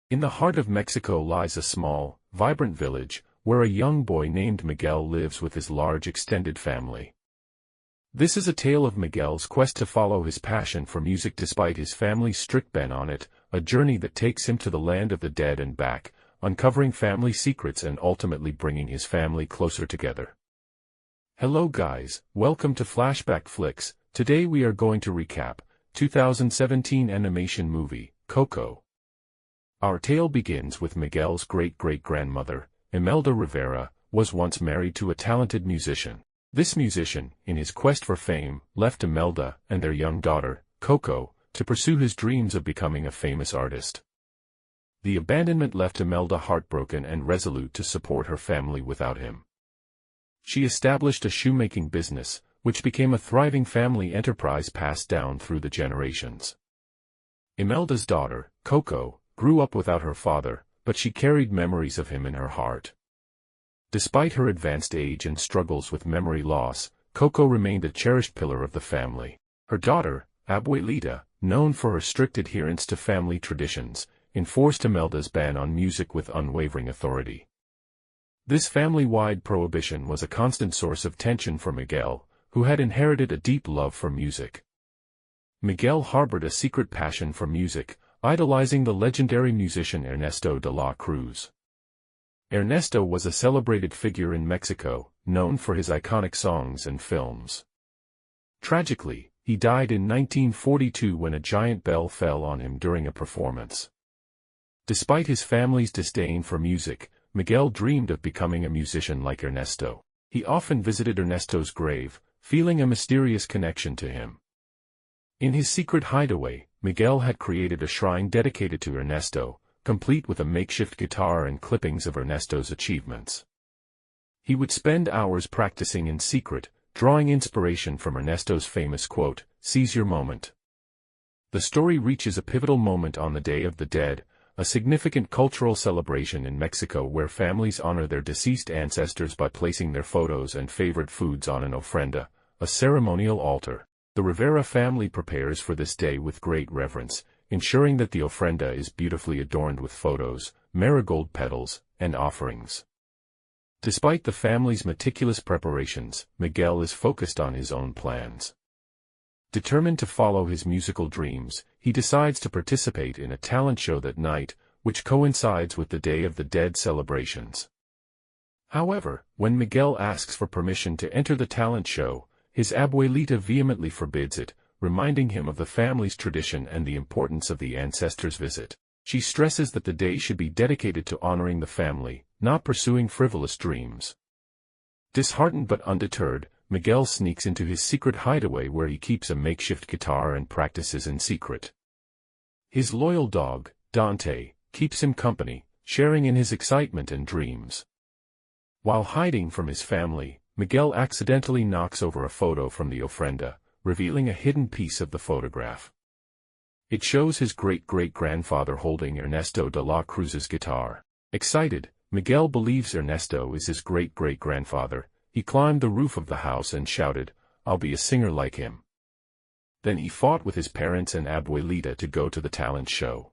In the heart of Mexico lies a small, vibrant village, where a young boy named Miguel lives with his large extended family. This is a tale of Miguel's quest to follow his passion for music despite his family's strict ban on it, a journey that takes him to the land of the dead and back, uncovering family secrets and ultimately bringing his family closer together. Hello guys, welcome to Flashback Flicks. Today we are going to recap 2017 animation movie, Coco. Our tale begins with Miguel's great-great-grandmother, Imelda Rivera, was once married to a talented musician. This musician, in his quest for fame, left Imelda and their young daughter, Coco, to pursue his dreams of becoming a famous artist. The abandonment left Imelda heartbroken and resolute to support her family without him. She established a shoemaking business, which became a thriving family enterprise passed down through the generations. Imelda's daughter, Coco, grew up without her father, but she carried memories of him in her heart. Despite her advanced age and struggles with memory loss, Coco remained a cherished pillar of the family. Her daughter, Abuelita, known for her strict adherence to family traditions, enforced Imelda's ban on music with unwavering authority. This family-wide prohibition was a constant source of tension for Miguel, who had inherited a deep love for music. Miguel harbored a secret passion for music, idolizing the legendary musician Ernesto de la Cruz. Ernesto was a celebrated figure in Mexico, known for his iconic songs and films. Tragically, he died in 1942 when a giant bell fell on him during a performance. Despite his family's disdain for music, Miguel dreamed of becoming a musician like Ernesto. He often visited Ernesto's grave, feeling a mysterious connection to him. In his secret hideaway, Miguel had created a shrine dedicated to Ernesto, complete with a makeshift guitar and clippings of Ernesto's achievements. He would spend hours practicing in secret, drawing inspiration from Ernesto's famous quote, "Seize your moment." The story reaches a pivotal moment on the Day of the Dead, a significant cultural celebration in Mexico where families honor their deceased ancestors by placing their photos and favorite foods on an ofrenda, a ceremonial altar. The Rivera family prepares for this day with great reverence, ensuring that the ofrenda is beautifully adorned with photos, marigold petals, and offerings. Despite the family's meticulous preparations, Miguel is focused on his own plans. Determined to follow his musical dreams, he decides to participate in a talent show that night, which coincides with the Day of the Dead celebrations. However, when Miguel asks for permission to enter the talent show, his abuelita vehemently forbids it, reminding him of the family's tradition and the importance of the ancestors' visit. She stresses that the day should be dedicated to honoring the family, not pursuing frivolous dreams. Disheartened but undeterred, Miguel sneaks into his secret hideaway where he keeps a makeshift guitar and practices in secret. His loyal dog, Dante, keeps him company, sharing in his excitement and dreams. While hiding from his family, Miguel accidentally knocks over a photo from the ofrenda, revealing a hidden piece of the photograph. It shows his great-great-grandfather holding Ernesto de la Cruz's guitar. Excited, Miguel believes Ernesto is his great-great-grandfather. He climbed the roof of the house and shouted, "I'll be a singer like him." Then he fought with his parents and Abuelita to go to the talent show.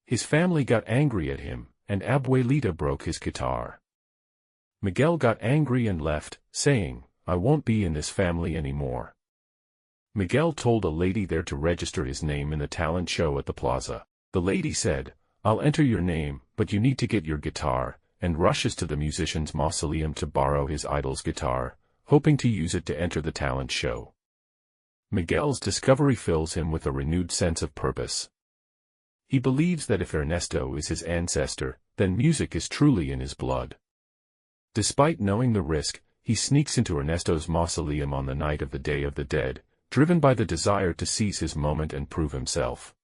His family got angry at him, and Abuelita broke his guitar. Miguel got angry and left, saying, "I won't be in this family anymore." Miguel told a lady there to register his name in the talent show at the plaza. The lady said, "I'll enter your name, but you need to get your guitar," and rushes to the musician's mausoleum to borrow his idol's guitar, hoping to use it to enter the talent show. Miguel's discovery fills him with a renewed sense of purpose. He believes that if Ernesto is his ancestor, then music is truly in his blood. Despite knowing the risk, he sneaks into Ernesto's mausoleum on the night of the Day of the Dead, driven by the desire to seize his moment and prove himself.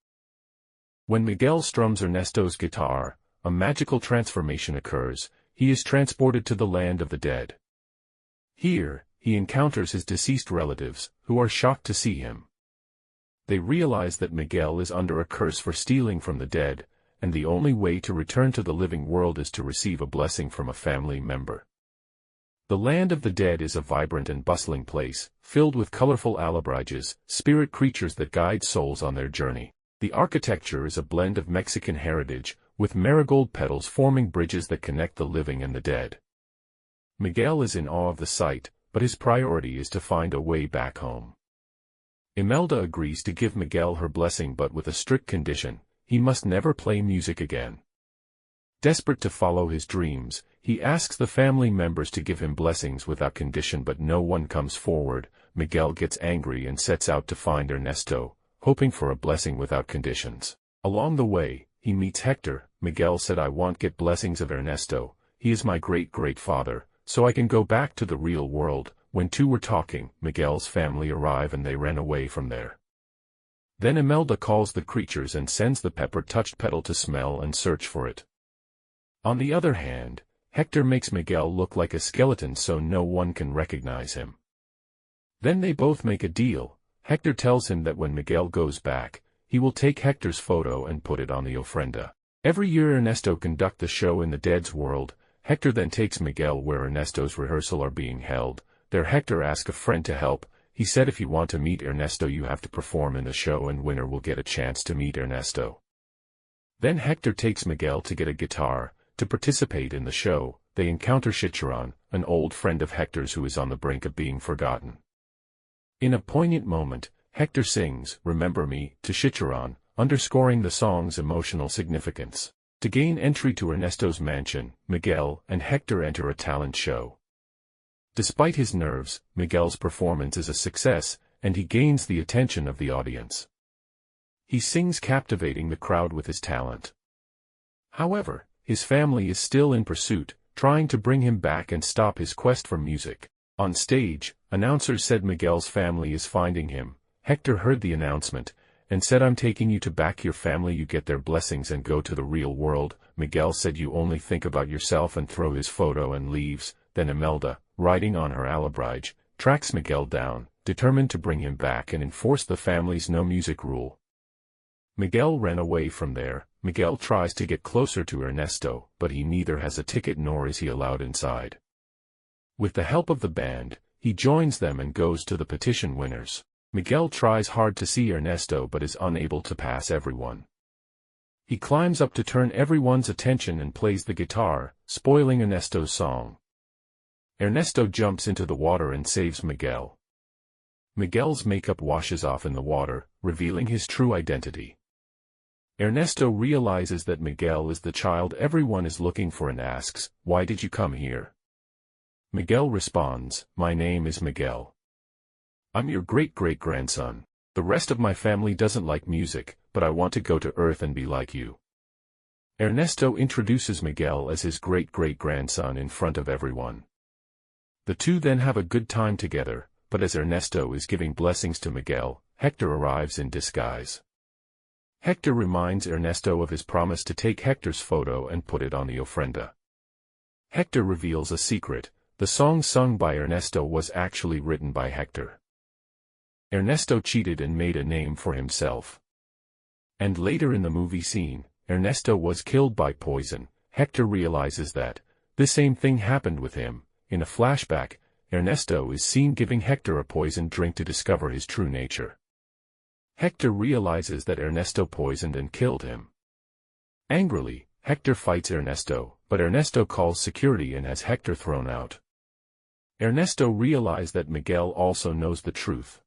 When Miguel strums Ernesto's guitar, a magical transformation occurs. He is transported to the land of the dead. Here, he encounters his deceased relatives, who are shocked to see him. They realize that Miguel is under a curse for stealing from the dead, and the only way to return to the living world is to receive a blessing from a family member. The land of the dead is a vibrant and bustling place, filled with colorful alebrijes, spirit creatures that guide souls on their journey. The architecture is a blend of Mexican heritage, with marigold petals forming bridges that connect the living and the dead. Miguel is in awe of the sight, but his priority is to find a way back home. Imelda agrees to give Miguel her blessing but with a strict condition: he must never play music again. Desperate to follow his dreams, he asks the family members to give him blessings without condition, but no one comes forward. Miguel gets angry and sets out to find Ernesto, hoping for a blessing without conditions. Along the way, he meets Hector. Miguel said, "I want get blessings of Ernesto. He is my great-great-father, so I can go back to the real world." When two were talking, Miguel's family arrive and they ran away from there. Then Imelda calls the creatures and sends the pepper-touched petal to smell and search for it. On the other hand, Hector makes Miguel look like a skeleton so no one can recognize him. Then they both make a deal. Hector tells him that when Miguel goes back, he will take Hector's photo and put it on the ofrenda. Every year Ernesto conducts the show in the dead's world. Hector then takes Miguel where Ernesto's rehearsal are being held. There Hector asks a friend to help. He said if you want to meet Ernesto you have to perform in the show and winner will get a chance to meet Ernesto. Then Hector takes Miguel to get a guitar. To participate in the show, they encounter Chicharon, an old friend of Hector's who is on the brink of being forgotten. In a poignant moment, Hector sings, "Remember Me," to Chicharon, underscoring the song's emotional significance. To gain entry to Ernesto's mansion, Miguel and Hector enter a talent show. Despite his nerves, Miguel's performance is a success, and he gains the attention of the audience. He sings, captivating the crowd with his talent. However, his family is still in pursuit, trying to bring him back and stop his quest for music. On stage, announcers said Miguel's family is finding him. Hector heard the announcement, and said, "I'm taking you to back your family, you get their blessings and go to the real world." Miguel said, "You only think about yourself," and throw his photo and leaves. Then Imelda, riding on her alabrige, tracks Miguel down, determined to bring him back and enforce the family's no music rule. Miguel ran away from there. Miguel tries to get closer to Ernesto, but he neither has a ticket nor is he allowed inside. With the help of the band, he joins them and goes to the petition winners. Miguel tries hard to see Ernesto but is unable to pass everyone. He climbs up to turn everyone's attention and plays the guitar, spoiling Ernesto's song. Ernesto jumps into the water and saves Miguel. Miguel's makeup washes off in the water, revealing his true identity. Ernesto realizes that Miguel is the child everyone is looking for and asks, "Why did you come here?" Miguel responds, "My name is Miguel. I'm your great-great-grandson. The rest of my family doesn't like music, but I want to go to Earth and be like you." Ernesto introduces Miguel as his great-great-grandson in front of everyone. The two then have a good time together, but as Ernesto is giving blessings to Miguel, Hector arrives in disguise. Hector reminds Ernesto of his promise to take Hector's photo and put it on the ofrenda. Hector reveals a secret: the song sung by Ernesto was actually written by Hector. Ernesto cheated and made a name for himself. And later in the movie scene, Ernesto was killed by poison. Hector realizes that the same thing happened with him. In a flashback, Ernesto is seen giving Hector a poisoned drink to discover his true nature. Hector realizes that Ernesto poisoned and killed him. Angrily, Hector fights Ernesto, but Ernesto calls security and has Hector thrown out. Ernesto realizes that Miguel also knows the truth.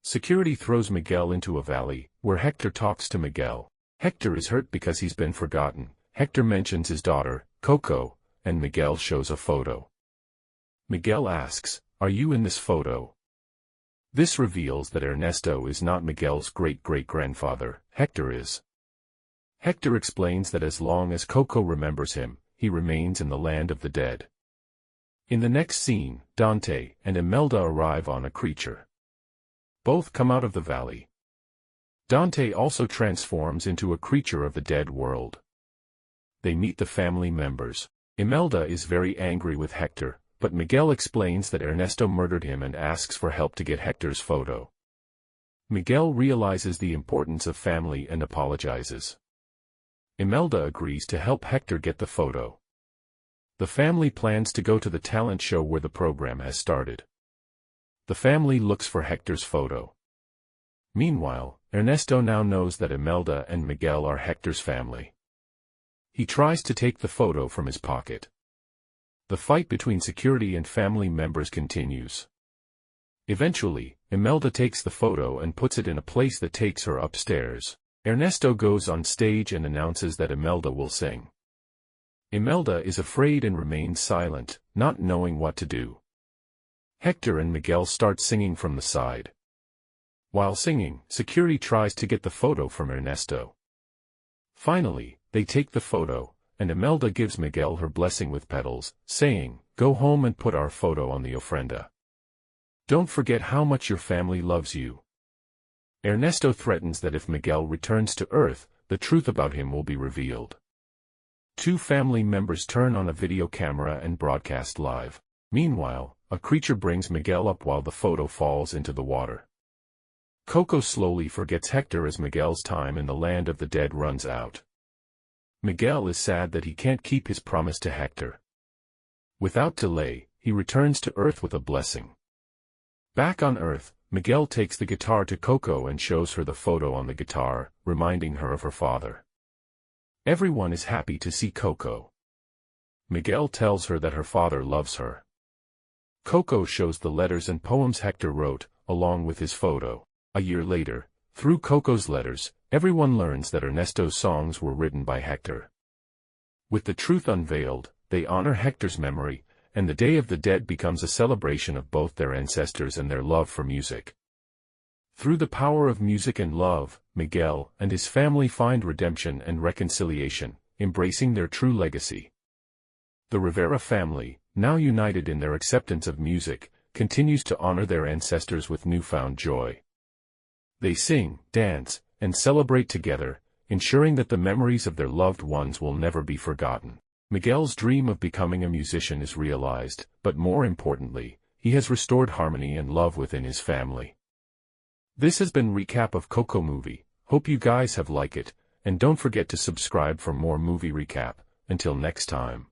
Security throws Miguel into a valley, where Hector talks to Miguel. Hector is hurt because he's been forgotten. Hector mentions his daughter, Coco, and Miguel shows a photo. Miguel asks, "Are you in this photo?" This reveals that Ernesto is not Miguel's great-great-grandfather, Hector is. Hector explains that as long as Coco remembers him, he remains in the land of the dead. In the next scene, Dante and Imelda arrive on a creature. Both come out of the valley. Dante also transforms into a creature of the dead world. They meet the family members. Imelda is very angry with Hector, but Miguel explains that Ernesto murdered him and asks for help to get Hector's photo. Miguel realizes the importance of family and apologizes. Imelda agrees to help Hector get the photo. The family plans to go to the talent show where the program has started. The family looks for Hector's photo. Meanwhile, Ernesto now knows that Imelda and Miguel are Hector's family. He tries to take the photo from his pocket. The fight between security and family members continues. Eventually, Imelda takes the photo and puts it in a place that takes her upstairs. Ernesto goes on stage and announces that Imelda will sing. Imelda is afraid and remains silent, not knowing what to do. Hector and Miguel start singing from the side. While singing, security tries to get the photo from Ernesto. Finally, they take the photo, and Imelda gives Miguel her blessing with petals, saying, "Go home and put our photo on the ofrenda. Don't forget how much your family loves you." Ernesto threatens that if Miguel returns to Earth, the truth about him will be revealed. Two family members turn on a video camera and broadcast live. Meanwhile, a creature brings Miguel up while the photo falls into the water. Coco slowly forgets Hector as Miguel's time in the land of the dead runs out. Miguel is sad that he can't keep his promise to Hector. Without delay, he returns to Earth with a blessing. Back on Earth, Miguel takes the guitar to Coco and shows her the photo on the guitar, reminding her of her father. Everyone is happy to see Coco. Miguel tells her that her father loves her. Coco shows the letters and poems Hector wrote, along with his photo. A year later, through Coco's letters, everyone learns that Ernesto's songs were written by Hector. With the truth unveiled, they honor Hector's memory, and the Day of the Dead becomes a celebration of both their ancestors and their love for music. Through the power of music and love, Miguel and his family find redemption and reconciliation, embracing their true legacy. The Rivera family, now united in their acceptance of music, continues to honor their ancestors with newfound joy. They sing, dance, and celebrate together, ensuring that the memories of their loved ones will never be forgotten. Miguel's dream of becoming a musician is realized, but more importantly, he has restored harmony and love within his family. This has been Recap of Coco movie. Hope you guys have liked it, and don't forget to subscribe for more movie recap. Until next time.